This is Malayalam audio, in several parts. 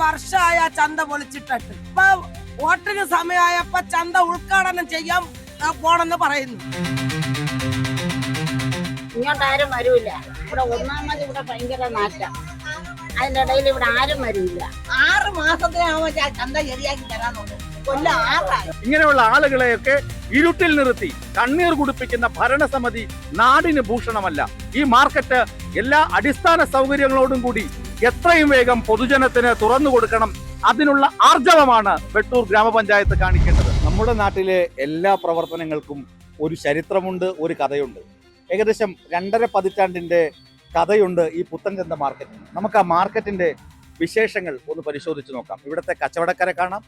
വർഷമായ ചന്ത പൊളിച്ചിട്ടിട്ട് ഇപ്പൊ വോട്ടിന് സമയമായപ്പോ ചന്ത ഉദ്ഘാടനം ചെയ്യാൻ പോണെന്ന് പറയുന്നു. ഇങ്ങോട്ടാരും വരൂല. ഇവിടെ ഒന്നാമത് ഇവിടെ ഭയങ്കര നാറ്റം. അതിന്റെ ഇടയിൽ ഇവിടെ ആരും വരൂല. 6 മാസത്തിനാവുമ്പോ ചന്ത ശരിയാക്കി തരാന്നുണ്ട്. കൊല്ലം 6 ഇങ്ങനെയുള്ള ആളുകളെയൊക്കെ ഇരുട്ടിൽ നിർത്തി കണ്ണീർ കുടിപ്പിക്കുന്ന ഭരണസമിതി നാടിന് ഭൂഷണമല്ല. ഈ മാർക്കറ്റ് എല്ലാ അടിസ്ഥാന സൗകര്യങ്ങളോടും കൂടി എത്രയും വേഗം പൊതുജനത്തിന് തുറന്നു കൊടുക്കണം. അതിനുള്ള ആർജവമാണ് വെട്ടൂർ ഗ്രാമപഞ്ചായത്ത് കാണിക്കേണ്ടത്. നമ്മുടെ നാട്ടിലെ എല്ലാ പ്രവർത്തനങ്ങൾക്കും ഒരു ചരിത്രമുണ്ട്, ഒരു കഥയുണ്ട്. ഏകദേശം 2.5 പതിറ്റാണ്ടിന്റെ കഥയുണ്ട് ഈ പുത്തൻചന്ത മാർക്കറ്റ്. നമുക്ക് ആ മാർക്കറ്റിന്റെ വിശേഷങ്ങൾ ഒന്ന് പരിശോധിച്ച് നോക്കാം. ഇവിടുത്തെ കച്ചവടക്കാരെ കാണാം,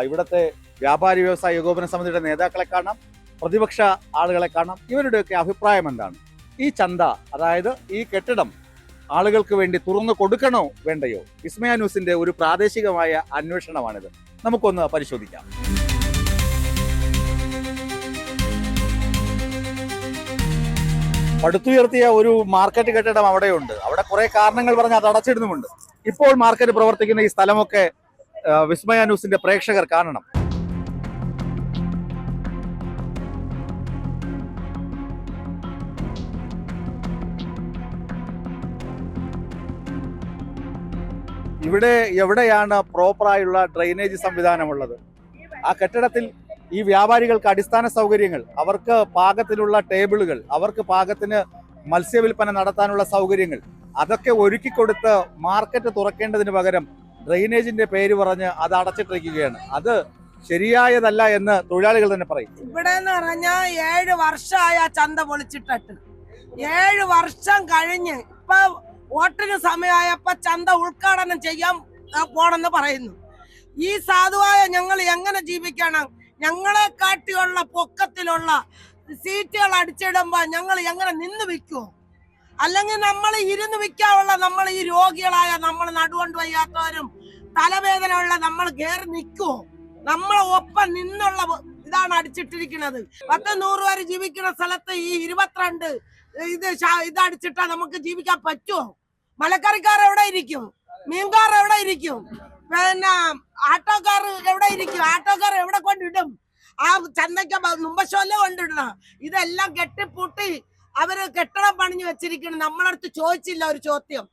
ഇവിടുത്തെ വ്യാപാരി വ്യവസായ ഏകോപന സമിതിയുടെ നേതാക്കളെ കാണാം, പ്രതിപക്ഷ ആളുകളെ കാണാം. ഇവരുടെയൊക്കെ അഭിപ്രായം എന്താണ്? ഈ ചന്ത, അതായത് ഈ കെട്ടിടം ആളുകൾക്ക് വേണ്ടി തുറന്നു കൊടുക്കണോ വേണ്ടയോ? വിസ്മയ ന്യൂസിന്റെ ഒരു പ്രാദേശികമായ അന്വേഷണമാണിത്. നമുക്കൊന്ന് പരിശോധിക്കാം. പടുത്തുയർത്തിയ ഒരു മാർക്കറ്റ് കെട്ടിടം അവിടെയുണ്ട്. അവിടെ കുറെ കാരണങ്ങൾ പറഞ്ഞ് അത് അടച്ചിടുന്നുമുണ്ട്. ഇപ്പോൾ മാർക്കറ്റ് പ്രവർത്തിക്കുന്ന ഈ സ്ഥലമൊക്കെ വിസ്മയ ന്യൂസിന്റെ പ്രേക്ഷകർ കാണണം. ഇവിടെ എവിടെയാണ് പ്രോപ്പറായുള്ള ഡ്രെയിനേജ് സംവിധാനമുള്ളത്? ആ കെട്ടിടത്തിൽ ഈ വ്യാപാരികൾക്ക് അടിസ്ഥാന സൗകര്യങ്ങൾ, അവർക്ക് പാകത്തിലുള്ള ടേബിളുകൾ, അവർക്ക് പാകത്തിന് മത്സ്യവില്പന നടത്താനുള്ള സൗകര്യങ്ങൾ, അതൊക്കെ ഒരുക്കിക്കൊടുത്ത് മാർക്കറ്റ് തുറക്കേണ്ടതിന് പകരം ഡ്രെയിനേജിന്റെ പേര് പറഞ്ഞ് അത് അടച്ചിട്ടിരിക്കുകയാണ്. അത് ശരിയായതല്ല എന്ന് തൊഴിലാളികൾ തന്നെ പറയും. ഇവിടെ എന്ന് പറഞ്ഞാൽ 7 വർഷമായ ചന്ത പൊളിച്ചിട്ടിട്ട് 7 വർഷം കഴിഞ്ഞ് ഇപ്പൊ വോട്ടിന് സമയമായപ്പോ ചന്ത ഉദ്ഘാടനം ചെയ്യാൻ പോണെന്ന് പറയുന്നു. ഈ സാധുവായ ഞങ്ങൾ എങ്ങനെ ജീവിക്കണം? ഞങ്ങളെ കാട്ടിയുള്ള പൊക്കത്തിലുള്ള സീറ്റുകൾ അടിച്ചിടുമ്പോ ഞങ്ങൾ എങ്ങനെ നിന്ന് വിൽക്കുമോ? അല്ലെങ്കിൽ നമ്മൾ ഇരുന്ന് വിൽക്കാനുള്ള, നമ്മൾ ഈ രോഗികളായ, നമ്മൾ നടുകൊണ്ട് വയ്യാത്തവരും തലവേദന ഉള്ള നമ്മൾ കയറി നിൽക്കുമോ? നമ്മളെ ഒപ്പം നിന്നുള്ള ഇതാണ് അടിച്ചിട്ടിരിക്കുന്നത്. 10-100 പേര് ജീവിക്കുന്ന സ്ഥലത്ത് ഈ 22 ഇതടിച്ചിട്ടാ നമുക്ക് ജീവിക്കാൻ പറ്റുമോ? മലക്കറിക്കാർ എവിടെ ഇരിക്കും? മീൻകാർ എവിടെ ഇരിക്കും? പിന്നെ ആട്ടോക്കാർ എവിടെ ഇരിക്കും? ആട്ടോക്കാർ എവിടെ കൊണ്ടിടും? ആ ചന്തയ്ക്ക് മുമ്പശോല കൊണ്ടിടണം. ഇതെല്ലാം കെട്ടിപ്പൂട്ടി അവര് കെട്ടിടം പണിഞ്ഞു വെച്ചിരിക്കണം. നമ്മളടുത്ത് ചോദിച്ചില്ല ഒരു ചോദ്യം.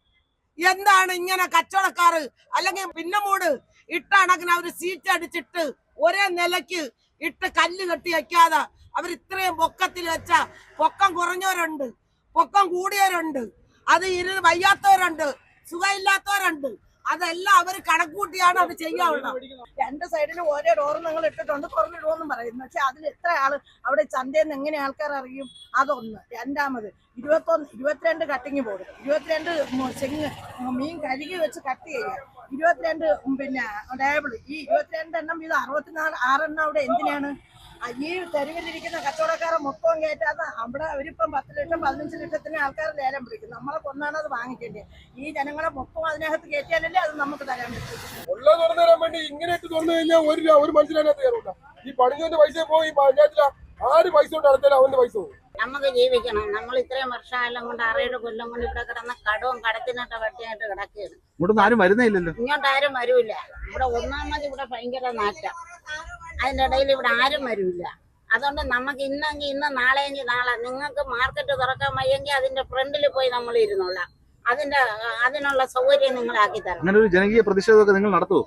എന്താണ് ഇങ്ങനെ കച്ചവടക്കാര് അല്ലെങ്കിൽ പിന്നമൂട് ഇട്ട കണക്കിന് അവര് സീറ്റ് അടിച്ചിട്ട് ഒരേ നിലയ്ക്ക് ഇട്ട് കല്ല് കെട്ടി വെക്കാതെ അവർ ഇത്രയും പൊക്കത്തിൽ വെച്ച, പൊക്കം കുറഞ്ഞവരുണ്ട്, പൊക്കം കൂടിയവരുണ്ട്, അത് വയ്യാത്തവരുണ്ട്, സുഖമില്ലാത്തവരുണ്ട്. അതെല്ലാം അവര് കണക്കൂട്ടിയാണ് അത് ചെയ്യാവുള്ളത്. 2 സൈഡിലും ഓരോ ഡോറും നിങ്ങൾ ഇട്ടിട്ടുണ്ട്, തുറന്നിടുമെന്നും പറയുന്നു. പക്ഷെ അതിൽ എത്ര ആള് അവിടെ ചന്തയിൽ നിന്ന് എങ്ങനെ ആൾക്കാർ അറിയും? അതൊന്ന്. രണ്ടാമത് 22 കട്ടിങ് ബോർഡ്, 22 മീൻ കഴുകി വെച്ച് കട്ട് ചെയ്യുക, 22 പിന്നെ ടേബിൾ, ഈ 22 എണ്ണം ഇത് 64 എണ്ണം അവിടെ എന്തിനാണ്? ഈ തെരുവിലിരിക്കുന്ന കച്ചവടക്കാരെ മൊത്തം കയറ്റാതെ അവിടെ അവരിപ്പം 10 ലക്ഷം 15 ലക്ഷത്തിന് ആൾക്കാർ ലേലം പിടിക്കും. നമ്മളെ കൊണ്ടാണ് അത് വാങ്ങിക്കേണ്ടത്. ഈ ജനങ്ങളെ മൊത്തം അതിനകത്ത് കയറ്റിയാലല്ലേ അത് നമുക്ക് തരാൻ പറ്റും. ഉള്ളത് തുറന്നു തരാൻ വേണ്ടി ഇങ്ങനെയൊക്കെ തുറന്നു കഴിഞ്ഞാൽ ഒരു മനുഷ്യനകത്ത് കയറൂല. ഈ പണിഞ്ഞവന്റെ പൈസ പോയി, ഈ പഞ്ചായത്തില ആര് പൈസ കൊണ്ട് നടത്തിയാലും അവന്റെ പൈസ പോകും. നമുക്ക് ജീവിക്കണം. നമ്മൾ ഇത്രയും വർഷമെല്ലാം കൊണ്ട് 6-7 കൊല്ലം കൊണ്ട് ഇവിടെ കിടന്ന കടവും കടത്തിനൊക്കെ വെട്ടിയായിട്ട് കിടക്കുകയാണ്. ഇങ്ങോട്ടൊന്നും ആരും വരുന്നില്ലല്ലോ. ഇങ്ങോട്ടാരും വരൂല. ഇവിടെ ഒന്നാമത് ഇവിടെ ഭയങ്കര നാറ്റം. അതിന്റെ ഇടയിൽ ഇവിടെ ആരും വരൂല. അതുകൊണ്ട് നമുക്ക് ഇന്നെങ്കിൽ ഇന്ന്, നാളെയെങ്കിൽ നാളെ. നിങ്ങൾക്ക് മാർക്കറ്റ് തുറക്കാൻ വയ്യെങ്കിൽ അതിന്റെ ഫ്രണ്ടിൽ പോയി നമ്മൾ ഇരുന്നോളാം. അതിനുള്ള സൗകര്യം നിങ്ങൾ ആക്കി തരണം. അങ്ങനെ ഒരു ജനകീയ പ്രതിഷേധമൊക്കെ നിങ്ങൾ നടത്തുമോ?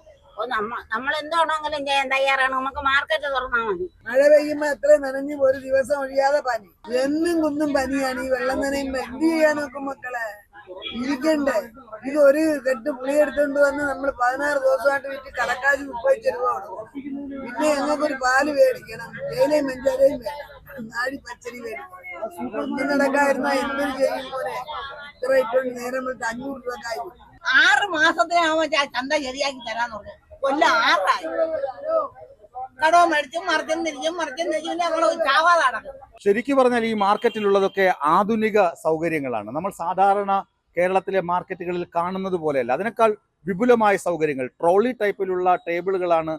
നമ്മൾ എന്താണെങ്കിലും ചെയ്യാൻ തയ്യാറാണ്. നമുക്ക് മാർക്കറ്റ് തുറന്നാൽ മതി. മഴ പെയ്യുമ്പോ എത്ര നനഞ്ഞു ഒരു ദിവസം ഒഴിയാതെ പനി, എന്നും കുന്നും പനിയാണ്. ഈ വെള്ളം നനയുമ്പോ എന്ത് ചെയ്യാൻ നോക്കും മക്കളെ? ഇരിക്കണ്ടേ? ഇത് ഒരു കെട്ട് പുളി എടുത്തോണ്ട് വന്ന് നമ്മൾ 16 ദിവസമായിട്ട് വിറ്റ് കടക്കാശ് 30 രൂപ കൊടുക്കണം. പിന്നെ ഞങ്ങൾക്കൊരു പാല് മേടിക്കണം, തേയിലയും മഞ്ചാരയും വേണം, നാടി പച്ചരി മേടിക്കണം. ഒന്നും നടക്കാതിരുന്നാ എന്തൊരു ചെയ്യും പോലെ ഇത്ര ഇട്ടുണ്ട്. നേരം വിട്ട് 500 രൂപക്കായി. 6 മാസത്തിനാവുമ്പോ ചന്ത ശരിയാക്കി തരാന്ന് പറഞ്ഞു. കൊല്ലം 6 കടവും മേടിച്ചും മറിച്ചും തിരിച്ചും ഞങ്ങൾ ചാവാതെ നടക്കും. ശരിക്കും പറഞ്ഞാൽ ഈ മാർക്കറ്റിലുള്ളതൊക്കെ ആധുനിക സൗകര്യങ്ങളാണ്. നമ്മൾ സാധാരണ കേരളത്തിലെ മാർക്കറ്റുകളിൽ കാണുന്നത് പോലെയല്ല. അതിനേക്കാൾ വിപുലമായ സൗകര്യങ്ങൾ, ട്രോളി ടൈപ്പിലുള്ള ടേബിളുകളാണ്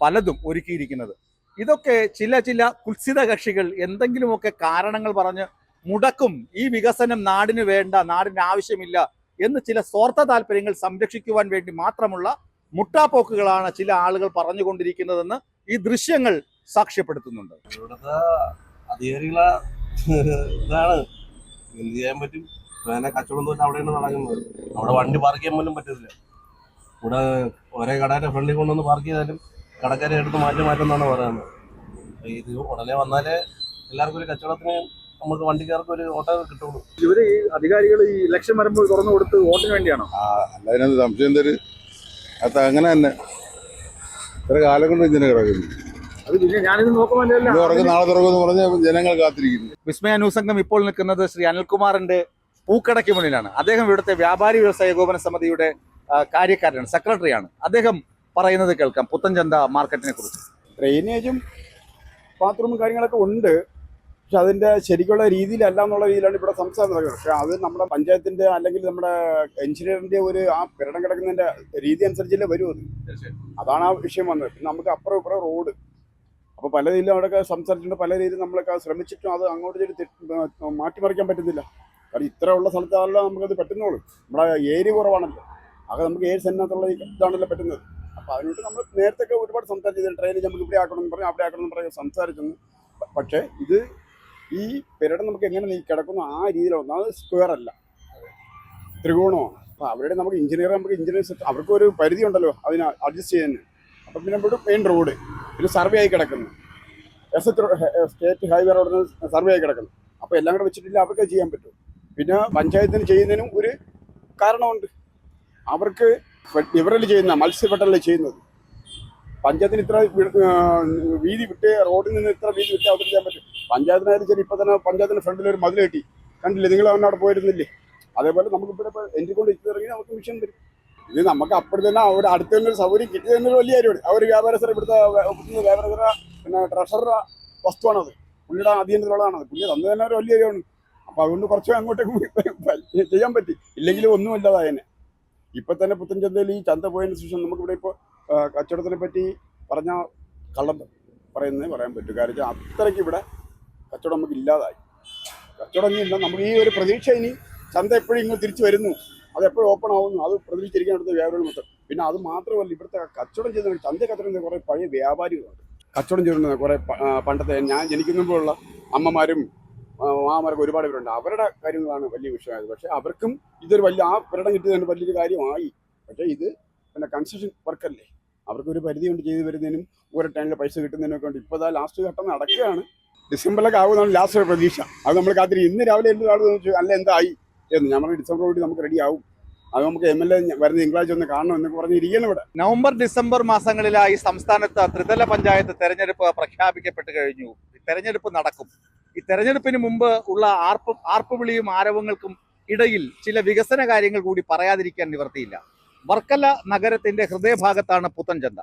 പലതും ഒരുക്കിയിരിക്കുന്നത്. ഇതൊക്കെ ചില കുത്സിത കക്ഷികൾ എന്തെങ്കിലുമൊക്കെ കാരണങ്ങൾ പറഞ്ഞ് മുടക്കും. ഈ വികസനം നാടിന് വേണ്ട, നാടിന് ആവശ്യമില്ല എന്ന് ചില സ്വാർത്ഥ താല്പര്യങ്ങൾ സംരക്ഷിക്കുവാൻ വേണ്ടി മാത്രമുള്ള മുട്ടാപ്പോക്കുകളാണ് ചില ആളുകൾ പറഞ്ഞുകൊണ്ടിരിക്കുന്നതെന്ന് ഈ ദൃശ്യങ്ങൾ സാക്ഷ്യപ്പെടുത്തുന്നുണ്ട്. ഇവിടുത്തെ അധികാരികളെ ഇതാണ് എന്ത് ചെയ്യാൻ പറ്റും. വേറെ കച്ചവടം തോന്നി അവിടെയാണ് നടക്കുന്നത്. അവിടെ വണ്ടി പാർക്ക് ചെയ്യാൻ പോലും പറ്റത്തില്ല. ഇവിടെ ഒരേ കടയുടെ ഫ്രണ്ടിൽ കൊണ്ടുവന്ന് പാർക്ക് ചെയ്താലും കടക്കാരെ എടുത്ത് മാറ്റുമെന്നാണ് പറയുന്നത്. ഇത് ഉടനെ വന്നാലേ എല്ലാവർക്കും ഒരു കച്ചവടത്തിന് നമുക്ക് വണ്ടിക്കാർക്ക് ഒരു ഓട്ടോ കിട്ടുള്ളൂ. ഇവര് ഈ അധികാരികൾ ഈ ഇലക്ഷൻ വരുമ്പോൾ തുറന്നു കൊടുത്ത് വോട്ടിന് വേണ്ടിയാണോ? അതിനകത്ത് സംശയം തരും. അത് അങ്ങനെ തന്നെ ഇത്ര കാലം കൊണ്ട് ഇങ്ങനെ കിടക്കുന്നു. അത് പിന്നെ ഞാനിത് നോക്കുമ്പോൾ നാളെ തുറക്കുമെന്ന് പറഞ്ഞ ജനങ്ങൾ കാത്തിരിക്കുന്നു. വിസ്മയ ന്യൂസ് സംഘം ഇപ്പോൾ നിൽക്കുന്നത് ശ്രീ അനിൽകുമാറിന്റെ പൂക്കടയ്ക്ക് മുന്നിലാണ്. അദ്ദേഹം ഇവിടുത്തെ വ്യാപാരി വ്യവസായ ഏകോപന സമിതിയുടെ കാര്യക്കാരനാണ്, സെക്രട്ടറിയാണ്. അദ്ദേഹം പറയുന്നത് കേൾക്കാം പുത്തൻചന്ത മാർക്കറ്റിനെ കുറിച്ച്. ഡ്രെയിനേജും ബാത്റൂമും കാര്യങ്ങളൊക്കെ ഉണ്ട്. പക്ഷെ അതിന്റെ ശരിക്കുള്ള രീതിയിലല്ല എന്നുള്ള രീതിയിലാണ് ഇവിടെ സംസാരം നടക്കുന്നത്. പക്ഷെ അത് നമ്മുടെ പഞ്ചായത്തിന്റെ അല്ലെങ്കിൽ നമ്മുടെ എഞ്ചിനീയറിന്റെ ഒരു ആ പിരടം കിടക്കുന്നതിന്റെ രീതി അനുസരിച്ചല്ലേ വരും. അതാണ് ആ വിഷയം വന്നത്. പിന്നെ നമുക്ക് അപ്പുറം ഇപ്പുറം റോഡ്, അപ്പോൾ പല രീതിയിലും അവിടെയൊക്കെ സംസാരിച്ചിട്ടുണ്ട്. പല രീതിയിൽ നമ്മളൊക്കെ ശ്രമിച്ചിട്ടും അത് അങ്ങോട്ട് മാറ്റിമറിക്കാൻ പറ്റുന്നില്ല. കാരണം ഇത്ര ഉള്ള സ്ഥലത്താണല്ലോ നമുക്കത് പറ്റുന്നുള്ളൂ. നമ്മുടെ ഏരിയ കുറവാണല്ലോ. അത് നമുക്ക് 7 സെന്റിനകത്തുള്ള ഇതാണല്ലോ പറ്റുന്നത്. അപ്പോൾ അതിനോട്ട് നമ്മൾ നേരത്തെ ഒരുപാട് സംസാരിച്ചത് ട്രെയിനിൽ നമുക്ക് ഇവിടെ ആക്കണമെന്ന് പറഞ്ഞ് അവിടെ ആക്കണമെന്ന് പറഞ്ഞ് സംസാരിച്ചെന്ന്. പക്ഷേ ഇത് ഈ പെരടം നമുക്ക് എങ്ങനെ കിടക്കുന്നു ആ രീതിയിലാണ്. അത് സ്ക്വയർ അല്ല, ത്രികോണമാണ്. അപ്പോൾ അവരുടെ നമുക്ക് എഞ്ചിനീയേഴ്സ് അവർക്ക് ഒരു പരിധി ഉണ്ടല്ലോ അതിന് അഡ്ജസ്റ്റ് ചെയ്യാൻ. അപ്പം പിന്നെ ഇവിടെ മെയിൻ റോഡ് പിന്നെ സർവേ ആയി കിടക്കുന്നു. സ്റ്റേറ്റ് ഹൈവേ റോഡിന് സർവേ ആയി കിടക്കുന്നു. അപ്പോൾ എല്ലാം കൂടെ വെച്ചിട്ടില്ല അവർക്ക് ചെയ്യാൻ പറ്റും. പിന്നെ പഞ്ചായത്തിന് ചെയ്യുന്നതിനും ഒരു കാരണമുണ്ട്. അവർക്ക് ഇവരിൽ ചെയ്യുന്ന മത്സ്യബട്ടലിൽ ചെയ്യുന്നത് പഞ്ചായത്തിന് ഇത്ര വീതി വിട്ട് റോഡിൽ നിന്ന് ഇത്ര വീതി വിട്ട് അവർക്ക് ചെയ്യാൻ പറ്റും. പഞ്ചായത്തിനായാലും ശരി. ഇപ്പോൾ തന്നെ പഞ്ചായത്തിന് ഫ്രണ്ടിൽ ഒരു മതിൽ കെട്ടി കണ്ടില്ലേ, നിങ്ങൾ അവിടെ പോയിരുന്നില്ലേ? അതേപോലെ നമുക്കിവിടെ ഇപ്പോൾ എൻ്റെ കൊണ്ട് ഇറങ്ങി നമുക്ക് മിഷൻ തരും. ഇത് നമുക്ക് അപ്പോൾ തന്നെ അവിടെ അടുത്ത് തന്നെ ഒരു സൗകര്യം കിട്ടി തന്നെ വലിയ കാര്യമാണ്. ആ ഒരു വ്യാപാരസ്ഥർ ഇവിടുത്തെ വ്യാപാരസ്ഥര പിന്നെ ട്രഷറ വസ്തുവാണത്. പുള്ളിയുടെ അധീനത്തിലുള്ളതാണത്. പുള്ളി തന്നു തന്നെ ഒരു വലിയ കാര്യമാണ്. അപ്പോൾ അതുകൊണ്ട് കുറച്ച് അങ്ങോട്ടേക്ക് ചെയ്യാൻ പറ്റി. ഇല്ലെങ്കിലും ഒന്നുമല്ലാതായനെ. ഇപ്പം തന്നെ പുത്തൻചന്തയിൽ ഈ ചന്ത പോയതിന് ശേഷം നമുക്കിവിടെ ഇപ്പോൾ കച്ചവടത്തിനെ പറ്റി പറഞ്ഞാൽ കള്ളം പറയുന്നേ പറയാൻ പറ്റും. കാര്യം അത്രയ്ക്ക് ഇവിടെ കച്ചവടം നമുക്ക് ഇല്ലാതായി. കച്ചവടം ഇല്ല. നമുക്ക് ഈ ഒരു പ്രതീക്ഷ ഇനി ചന്ത എപ്പോഴും ഇങ്ങ് തിരിച്ചു വരുന്നു, അത് എപ്പോഴും ഓപ്പൺ ആവുന്നു, അത് പ്രതീക്ഷിച്ചിരിക്കാൻ അടുത്ത വ്യാപാരികൾ മൊത്തം. പിന്നെ അത് മാത്രമല്ല ഇവിടുത്തെ കച്ചവടം ചെയ്യുന്ന ചന്ത കച്ചവടം ചെയ്യുന്ന കുറേ പഴയ വ്യാപാരികളുണ്ട്. കച്ചവടം ചെയ്യുന്ന കുറേ പണ്ടത്തെ ഞാൻ ജനിക്കുമ്പോഴുള്ള അമ്മമാരും മാമാരൊക്കെ ഒരുപാട് പേരുണ്ട്. അവരുടെ കാര്യങ്ങളാണ് വലിയ വിഷയമായത്. പക്ഷേ അവർക്കും ഇതൊരു വലിയ ആ പിരടം കിട്ടിയതിന് വലിയൊരു കാര്യമായി. പക്ഷേ ഇത് പിന്നെ കൺസ്ട്രക്ഷൻ വർക്കല്ലേ, അവർക്കൊരു പരിധി കൊണ്ട് ചെയ്ത് വരുന്നതിനും ഓരോ ടൈമിൽ പൈസ കിട്ടുന്നതിനൊക്കെ ഉണ്ട്. ഇപ്പോൾ ലാസ്റ്റ് ഘട്ടം നടക്കുകയാണ്. ഡിസംബറിലൊക്കെ ആവുന്നതാണ് ലാസ്റ്റ് പ്രതീക്ഷ. അത് നമ്മൾ കാത്തിരിക്കും. ഇന്ന് രാവിലെ എല്ലാ ആളുകൾ അല്ല എന്തായി എന്ന്. ഞാൻ പറഞ്ഞു ഡിസംബർ കൂടി നമുക്ക് റെഡി ആവും. അത് നമുക്ക് MLA വരുന്ന തിങ്കളാഴ്ച ഒന്ന് കാണണം എന്നൊക്കെ പറഞ്ഞിരിക്കണം ഇവിടെ. നവംബർ ഡിസംബർ മാസങ്ങളിലായി സംസ്ഥാനത്ത് ത്രിതല പഞ്ചായത്ത് തെരഞ്ഞെടുപ്പ് പ്രഖ്യാപിക്കപ്പെട്ട് കഴിഞ്ഞു. തെരഞ്ഞെടുപ്പ് നടക്കും. ഈ തെരഞ്ഞെടുപ്പിന് മുമ്പ് ഉള്ള ആർപ്പുവിളിയും ആരവങ്ങൾക്കും ഇടയിൽ ചില വികസന കാര്യങ്ങൾ കൂടി പറയാതിരിക്കാൻ നിവർത്തിയില്ല. വർക്കല നഗരത്തിന്റെ ഹൃദയഭാഗത്താണ് പുത്തൻചന്ത.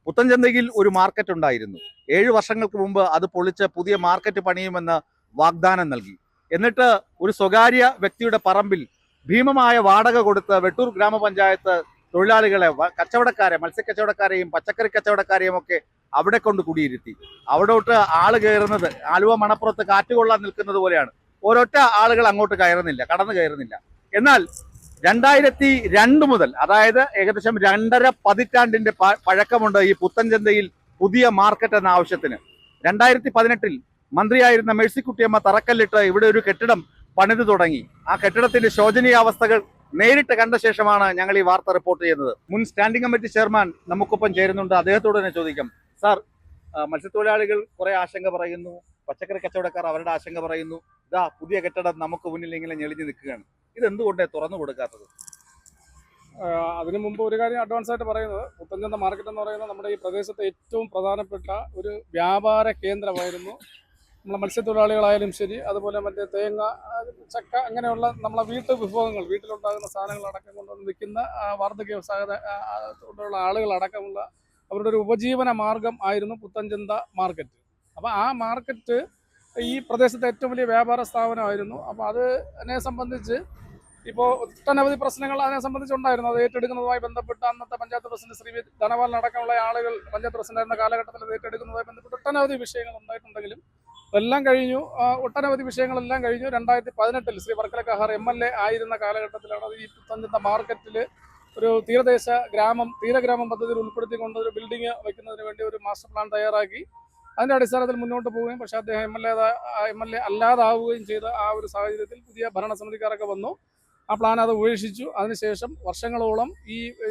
പുത്തൻചന്തയിൽ ഒരു മാർക്കറ്റ് ഉണ്ടായിരുന്നു. 7 വർഷങ്ങൾക്ക് മുമ്പ് അത് പൊളിച്ച് പുതിയ മാർക്കറ്റ് പണിയുമെന്ന് വാഗ്ദാനം നൽകി. എന്നിട്ട് ഒരു സ്വകാര്യ വ്യക്തിയുടെ പറമ്പിൽ ഭീമമായ വാടക കൊടുത്ത് വെട്ടൂർ ഗ്രാമപഞ്ചായത്ത് തൊഴിലാളികളെ, കച്ചവടക്കാരെ, മത്സ്യക്കച്ചവടക്കാരെയും പച്ചക്കറി കച്ചവടക്കാരെയും ഒക്കെ അവിടെ കൊണ്ട് കുടിയിരുത്തി. അവിടോട്ട് ആള് കയറുന്നത് ആലുവ മണപ്പുറത്ത് കാറ്റുകൊള്ളാൻ നിൽക്കുന്നത് പോലെയാണ്. ഒരൊറ്റ ആളുകൾ അങ്ങോട്ട് കടന്നു കയറുന്നില്ല. എന്നാൽ 2002 മുതൽ, അതായത് ഏകദേശം 2.5 പതിറ്റാണ്ടിന്റെ പഴക്കമുണ്ട് ഈ പുത്തൻചന്തയിൽ പുതിയ മാർക്കറ്റ് എന്ന ആവശ്യത്തിന്. 2018 മന്ത്രിയായിരുന്ന മേഴ്സിക്കുട്ടിയമ്മ തറക്കല്ലിട്ട് ഇവിടെ ഒരു കെട്ടിടം പണിതു തുടങ്ങി. ആ കെട്ടിടത്തിന്റെ ശോചനീയാവസ്ഥകൾ നേരിട്ട് കണ്ട ശേഷമാണ് ഞങ്ങൾ ഈ വാർത്ത റിപ്പോർട്ട് ചെയ്യുന്നത്. മുൻ സ്റ്റാൻഡിംഗ് കമ്മിറ്റി ചെയർമാൻ നമുക്കൊപ്പം ചേരുന്നുണ്ട്. അദ്ദേഹത്തോട് തന്നെ ചോദിക്കാം. സാർ, മത്സ്യത്തൊഴിലാളികൾ കുറെ ആശങ്ക പറയുന്നു, പച്ചക്കറി കച്ചവടക്കാർ അവരുടെ ആശങ്ക പറയുന്നു. ഇതാ പുതിയ കെട്ടിടം നമുക്ക് മുന്നിൽ ഇങ്ങനെ ഞെളിഞ്ഞു നിൽക്കുകയാണ്. ഇതെന്തുകൊണ്ടേ തുറന്നു കൊടുക്കാത്തത്? അതിനു മുമ്പ് ഒരു കാര്യം അഡ്വാൻസ് ആയിട്ട് പറയുന്നത്, പുത്തൻചന്ത മാർക്കറ്റ് എന്ന് പറയുന്നത് നമ്മുടെ ഈ പ്രദേശത്തെ ഏറ്റവും പ്രധാനപ്പെട്ട ഒരു വ്യാപാര കേന്ദ്രമായിരുന്നു. നമ്മളെ മത്സ്യത്തൊഴിലാളികളായാലും ശരി, അതുപോലെ മറ്റേ തേങ്ങ, ചക്ക, അങ്ങനെയുള്ള നമ്മളെ വിഭവങ്ങൾ, വീട്ടിലുണ്ടാകുന്ന സാധനങ്ങളടക്കം കൊണ്ടുവന്ന് വിൽക്കുന്ന വാർദ്ധക്യ കൊണ്ടുള്ള ആളുകളടക്കമുള്ള അവരുടെ ഒരു ഉപജീവന മാർഗം ആയിരുന്നു പുത്തൻചന്ത മാർക്കറ്റ്. അപ്പോൾ ആ മാർക്കറ്റ് ഈ പ്രദേശത്തെ ഏറ്റവും വലിയ വ്യാപാര സ്ഥാപനമായിരുന്നു. അപ്പോൾ അതിനെ സംബന്ധിച്ച് ഇപ്പോൾ ഒട്ടനവധി പ്രശ്നങ്ങൾ അതിനെ സംബന്ധിച്ചുണ്ടായിരുന്നു. അത് ഏറ്റെടുക്കുന്നതുമായി ബന്ധപ്പെട്ട് അന്നത്തെ പഞ്ചായത്ത് പ്രസിഡന്റ് ശ്രീ ധനപാലനടക്കമുള്ള ആളുകൾ പഞ്ചായത്ത് പ്രസിഡന്റായിരുന്ന കാലഘട്ടത്തിൽ അത് ഏറ്റെടുക്കുന്നതുമായി ബന്ധപ്പെട്ട് ഒട്ടനവധി വിഷയങ്ങൾ ഉണ്ടായിട്ടുണ്ടെങ്കിലും എല്ലാം കഴിഞ്ഞു. ഒട്ടനവധി വിഷയങ്ങളെല്ലാം കഴിഞ്ഞു. 2018 ശ്രീ വർക്കല കഹാർ MLA ആയിരുന്ന കാലഘട്ടത്തിലാണ് ഈ പുത്തൻചന്ത മാർക്കറ്റിൽ ഒരു തീരഗ്രാമം പദ്ധതിയിൽ ഉൾപ്പെടുത്തിക്കൊണ്ട് ഒരു ബിൽഡിംഗ് വയ്ക്കുന്നതിന് വേണ്ടി ഒരു മാസ്റ്റർ പ്ലാൻ തയ്യാറാക്കി അതിന്റെ അടിസ്ഥാനത്തിൽ മുന്നോട്ട് പോവുകയും പക്ഷേ അദ്ദേഹം എം എൽ എ അല്ലാതാവുകയും ചെയ്ത ആ ഒരു സാഹചര്യത്തിൽ പുതിയ ഭരണസമിതിക്കാരൊക്കെ വന്നു. ആ പ്ലാൻ അത് ഉപേക്ഷിച്ചു. അതിനുശേഷം വർഷങ്ങളോളം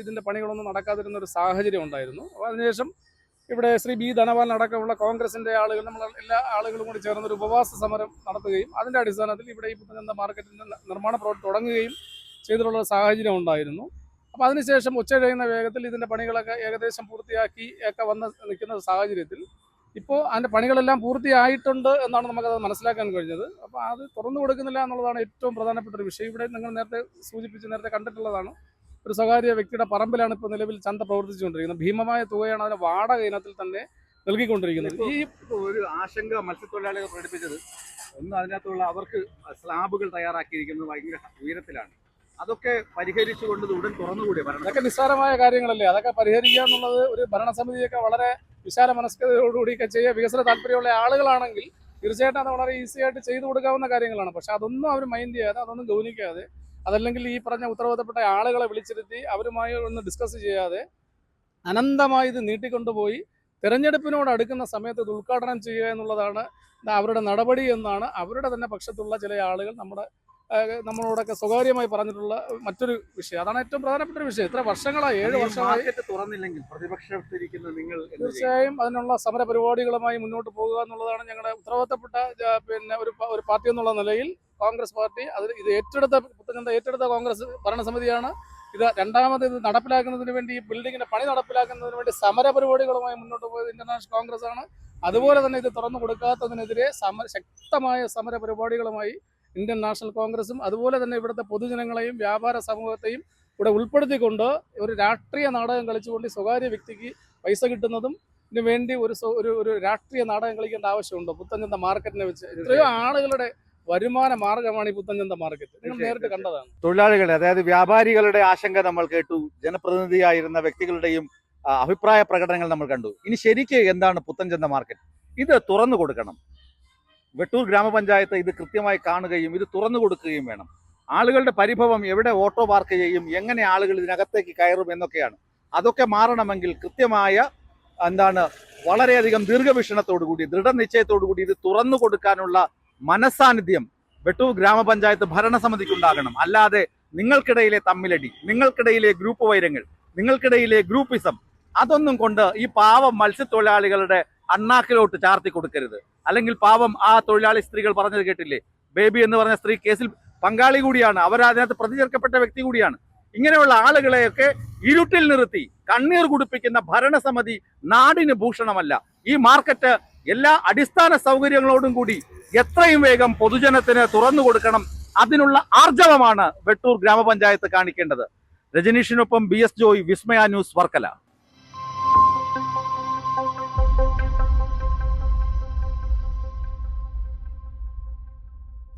ഇതിന്റെ പണികളൊന്നും നടക്കാതിരുന്ന ഒരു സാഹചര്യം ഉണ്ടായിരുന്നു. അപ്പോൾ അതിനുശേഷം ഇവിടെ ശ്രീ ബി ധനപാലൻ അടക്കമുള്ള കോൺഗ്രസിന്റെ ആളുകൾ, നമ്മൾ എല്ലാ ആളുകളും കൂടി ചേർന്ന് ഒരു ഉപവാസ സമരം നടത്തുകയും അതിന്റെ അടിസ്ഥാനത്തിൽ ഇവിടെ ഈ പുത്തനന്ത മാർക്കറ്റിന്റെ നിർമ്മാണ പ്രവർത്തനം തുടങ്ങുകയും ചെയ്തിട്ടുള്ള സാഹചര്യം ഉണ്ടായിരുന്നു. അപ്പോൾ അതിനുശേഷം ഉച്ചകഴിയുന്ന വേഗത്തിൽ ഇതിന്റെ പണികളൊക്കെ ഏകദേശം പൂർത്തിയാക്കി ഒക്കെ വന്ന് നിൽക്കുന്ന സാഹചര്യത്തിൽ ഇപ്പോൾ അതിന്റെ പണികളെല്ലാം പൂർത്തിയായിട്ടുണ്ട് എന്നാണ് നമുക്കത് മനസ്സിലാക്കാൻ കഴിഞ്ഞത്. അപ്പോൾ അത് തുറന്നു കൊടുക്കുന്നില്ല എന്നുള്ളതാണ് ഏറ്റവും പ്രധാനപ്പെട്ട ഒരു വിഷയം. ഇവിടെ നിങ്ങൾ നേരത്തെ കണ്ടിട്ടുള്ളതാണ്. ഒരു സ്വകാര്യ വ്യക്തിയുടെ പറമ്പിലാണ് ഇപ്പോൾ നിലവിൽ ചന്ത പ്രവർത്തിച്ചുകൊണ്ടിരിക്കുന്നത്. ഭീമമായ തുകയാണ് അതിന് വാടക ഇനത്തിൽ തന്നെ നൽകിക്കൊണ്ടിരിക്കുന്നത്. ഈ ഒരു ആശങ്ക മത്സ്യത്തൊഴിലാളികൾ പ്രകടിപ്പിച്ചത് ഒന്ന്, അതിനകത്തുള്ള അവർക്ക് സ്ലാബുകൾ തയ്യാറാക്കിയിരിക്കുന്നത് ഭയങ്കര ഉയരത്തിലാണ്. അതൊക്കെ പരിഹരിച്ചുകൊണ്ട് ഉടൻ തുറന്നുകൂടി ഭരണം. അതൊക്കെ നിസ്സാരമായ കാര്യങ്ങളല്ലേ. അതൊക്കെ പരിഹരിക്കുക എന്നുള്ളത് ഒരു ഭരണസമിതിയൊക്കെ വളരെ വിശാല മനസ്കതയോടുകൂടിയൊക്കെ ചെയ്യുക, വികസന താല്പര്യമുള്ള ആളുകളാണെങ്കിൽ തീർച്ചയായിട്ടും അത് വളരെ ഈസി ആയിട്ട് ചെയ്തു കൊടുക്കാവുന്ന കാര്യങ്ങളാണ്. പക്ഷെ അതൊന്നും അവർ മൈൻഡ് ചെയ്യാതെ, അതൊന്നും ഗൗനിക്കാതെ, അതല്ലെങ്കിൽ ഈ പറഞ്ഞ ഉത്തരവാദപ്പെട്ട ആളുകളെ വിളിച്ചിരുത്തി അവരുമായി ഒന്ന് ഡിസ്കസ് ചെയ്യാതെ അനന്തമായി ഇത് നീട്ടിക്കൊണ്ടുപോയി തെരഞ്ഞെടുപ്പിനോട് അടുക്കുന്ന സമയത്ത് ഇത് ഉദ്ഘാടനം ചെയ്യുക എന്നുള്ളതാണ് അവരുടെ നടപടി എന്നാണ് അവരുടെ തന്നെ പക്ഷത്തുള്ള ചില ആളുകൾ നമ്മളോടൊക്കെ സ്വകാര്യമായി പറഞ്ഞിട്ടുള്ള മറ്റൊരു വിഷയം. അതാണ് ഏറ്റവും പ്രധാനപ്പെട്ട ഒരു വിഷയം. ഇത്ര വർഷങ്ങളായി, 7 വർഷമായി തുറന്നില്ലെങ്കിൽ പ്രതിപക്ഷത്തിരിക്കുന്ന നിങ്ങൾ തീർച്ചയായും അതിനുള്ള സമര പരിപാടികളുമായി മുന്നോട്ട് പോകുക എന്നുള്ളതാണ് ഞങ്ങളുടെ ഉത്തരവാദിത്തപ്പെട്ട ഒരു പാർട്ടി എന്നുള്ള നിലയിൽ കോൺഗ്രസ് പാർട്ടി ഇത് ഏറ്റെടുത്ത കോൺഗ്രസ് ഭരണസമിതിയാണ്. രണ്ടാമത് ഇത് നടപ്പിലാക്കുന്നതിന് വേണ്ടി, ഈ ബിൽഡിങ്ങിന്റെ പണി നടപ്പിലാക്കുന്നതിന് വേണ്ടി സമര പരിപാടികളുമായി മുന്നോട്ട് പോയത് ഇന്റർനാഷണൽ കോൺഗ്രസ് ആണ്. അതുപോലെ തന്നെ ഇത് തുറന്നു കൊടുക്കാത്തതിനെതിരെ ശക്തമായ സമര പരിപാടികളുമായി ഇന്ത്യൻ നാഷണൽ കോൺഗ്രസും അതുപോലെ തന്നെ ഇവിടുത്തെ പൊതുജനങ്ങളെയും വ്യാപാര സമൂഹത്തെയും ഇവിടെ ഉൾപ്പെടുത്തിക്കൊണ്ട് ഒരു രാഷ്ട്രീയ നാടകം കളിച്ചുകൊണ്ട് സ്വകാര്യ വ്യക്തിക്ക് പൈസ കിട്ടുന്നതും ഇതിനു വേണ്ടി ഒരു രാഷ്ട്രീയ നാടകം കളിക്കേണ്ട ആവശ്യമുണ്ടോ? പുത്തൻചന്ത മാർക്കറ്റിനെ വെച്ച് എത്രയോ ആളുകളുടെ വരുമാന മാർഗമാണ് ഈ പുത്തൻചന്ത മാർക്കറ്റ്. നിങ്ങൾ നേരിട്ട് കണ്ടതാണ്. തൊഴിലാളികളുടെ, അതായത് വ്യാപാരികളുടെ ആശങ്ക നമ്മൾ കേട്ടു, ജനപ്രതിനിധിയായിരുന്ന വ്യക്തികളുടെയും അഭിപ്രായ പ്രകടനങ്ങൾ നമ്മൾ കണ്ടു. ഇനി ശരിക്ക് എന്താണ് പുത്തൻചന്ത മാർക്കറ്റ്? ഇത് തുറന്നു കൊടുക്കണം. വെട്ടൂർ ഗ്രാമപഞ്ചായത്ത് ഇത് കൃത്യമായി കാണുകയും ഇത് തുറന്നു കൊടുക്കുകയും വേണം. ആളുകളുടെ പരിഭവം എവിടെ ഓട്ടോ പാർക്ക് ചെയ്യും, എങ്ങനെ ആളുകൾ ഇതിനകത്തേക്ക് കയറും എന്നൊക്കെയാണ്. അതൊക്കെ മാറണമെങ്കിൽ കൃത്യമായ വളരെയധികം ദീർഘവീക്ഷണത്തോടു കൂടി, ദൃഢനിശ്ചയത്തോടു കൂടി ഇത് തുറന്നു കൊടുക്കാനുള്ള മനസാന്നിധ്യം വെട്ടൂർ ഗ്രാമപഞ്ചായത്ത് ഭരണസമിതിക്കുണ്ടാകണം. അല്ലാതെ നിങ്ങൾക്കിടയിലെ തമ്മിലടി, നിങ്ങൾക്കിടയിലെ ഗ്രൂപ്പ് വൈരങ്ങൾ, നിങ്ങൾക്കിടയിലെ ഗ്രൂപ്പിസം, അതൊന്നും കൊണ്ട് ഈ പാവം മത്സ്യത്തൊഴിലാളികളുടെ അണ്ണാക്കിലോട്ട് ചാർത്തി കൊടുക്കരുത്. അല്ലെങ്കിൽ പാവം ആ തൊഴിലാളി സ്ത്രീകൾ പറഞ്ഞത് കേട്ടില്ലേ, ബേബി എന്ന് പറഞ്ഞ സ്ത്രീ കേസിൽ പങ്കാളി കൂടിയാണ്, അതിനകത്ത് പ്രതി ചേർക്കപ്പെട്ട വ്യക്തി കൂടിയാണ്. ഇങ്ങനെയുള്ള ആളുകളെയൊക്കെ ഇരുട്ടിൽ നിർത്തി കണ്ണീർ കുടിപ്പിക്കുന്ന ഭരണസമിതി നാടിന് ഭൂഷണമല്ല. ഈ മാർക്കറ്റ് എല്ലാ അടിസ്ഥാന സൗകര്യങ്ങളോടും കൂടി എത്രയും വേഗം പൊതുജനത്തിന് തുറന്നു കൊടുക്കണം. അതിനുള്ള ആർജവമാണ് വെട്ടൂർ ഗ്രാമപഞ്ചായത്ത് കാണിക്കേണ്ടത്. രജനീഷിനൊപ്പം BS ജോയ്, വിസ്മയ ന്യൂസ്, വർക്കല.